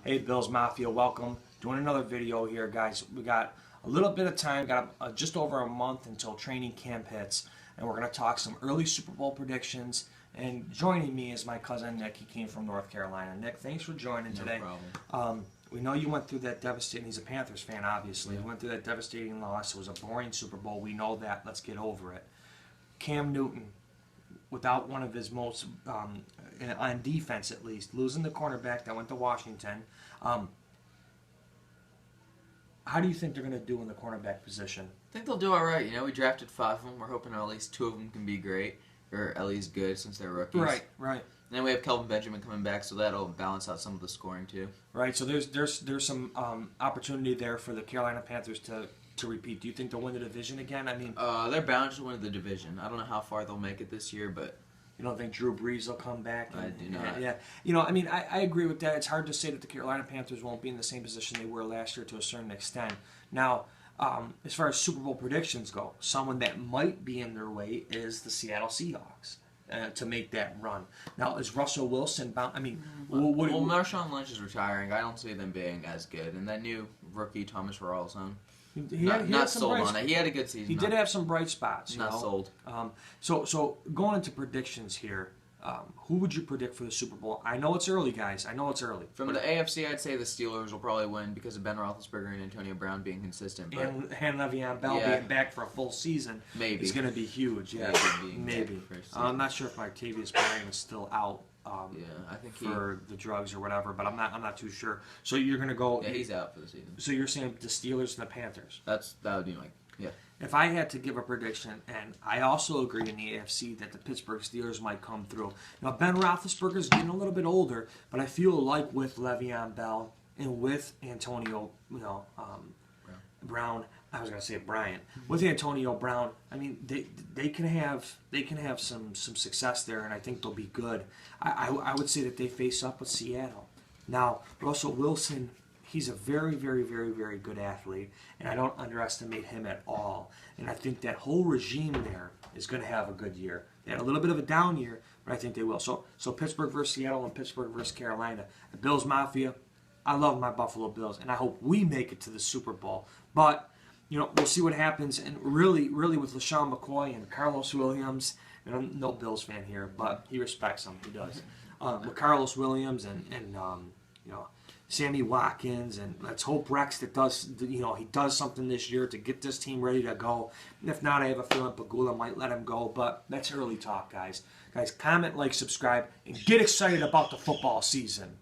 Hey Bills Mafia, welcome. Doing another video here, guys. We got a little bit of time, got just over a month until training camp hits, and we're going to talk some early Super Bowl predictions. And joining me is my cousin Nick. He came from North Carolina. Nick, thanks for joining today. No problem. We know you went through that devastating, he's a Panthers fan, obviously. You went through that devastating loss. It was a boring Super Bowl. We know that. Let's get over it. Cam Newton, without one of his most, on defense at least, losing the cornerback that went to Washington. How do you think they're going to do in the cornerback position? I think they'll do all right. We drafted 5 of them. We're hoping at least 2 of them can be great, or at least good since they're rookies. Right. And then we have Kelvin Benjamin coming back, so that'll balance out some of the scoring too. Right. So there's some opportunity there for the Carolina Panthers to repeat. Do you think they'll win the division again? I mean, they're bound to win the division. I don't know how far they'll make it this year, but you don't think Drew Brees will come back? I do not. Yeah. I agree with that. It's hard to say that the Carolina Panthers won't be in the same position they were last year to a certain extent. Now, as far as Super Bowl predictions go, someone that might be in their way is the Seattle Seahawks to make that run. Now, is Russell Wilson bound? I mean, Marshawn Lynch is retiring. I don't see them being as good. And that new rookie, Thomas Rawls, he had sold on it. He had a good season. He did have some bright spots. Not sold. So going into predictions here, who would you predict for the Super Bowl? I know it's early, guys. I know it's early. From the AFC, I'd say the Steelers will probably win because of Ben Roethlisberger and Antonio Brown being consistent. But and Le'Veon Bell being back for a full season is going to be huge. Yeah, maybe. I'm not sure if Martavius Bryant is still out. I think for the drugs or whatever, but I'm not too sure. So you're gonna go. Yeah, he's out for the season. So you're saying the Steelers and the Panthers. That would be If I had to give a prediction, and I also agree in the AFC that the Pittsburgh Steelers might come through. Now Ben Roethlisberger's getting a little bit older, but I feel like with Le'Veon Bell and with Antonio, Brown. I was gonna say Bryant. With Antonio Brown, I mean they can have some success there, and I think they'll be good. I would say that they face up with Seattle. Now Russell Wilson, he's a very, very, very, very good athlete, and I don't underestimate him at all. And I think that whole regime there is going to have a good year. They had a little bit of a down year, but I think they will. So Pittsburgh versus Seattle and Pittsburgh versus Carolina. The Bills Mafia, I love my Buffalo Bills, and I hope we make it to the Super Bowl. But we'll see what happens. And really, really with LaShawn McCoy and Carlos Williams, and I'm no Bills fan here, but he respects them. He does. With Carlos Williams and Sammy Watkins, and let's hope Rex he does something this year to get this team ready to go. And if not, I have a feeling Pagula might let him go, but that's early talk, guys. Guys, comment, like, subscribe, and get excited about the football season.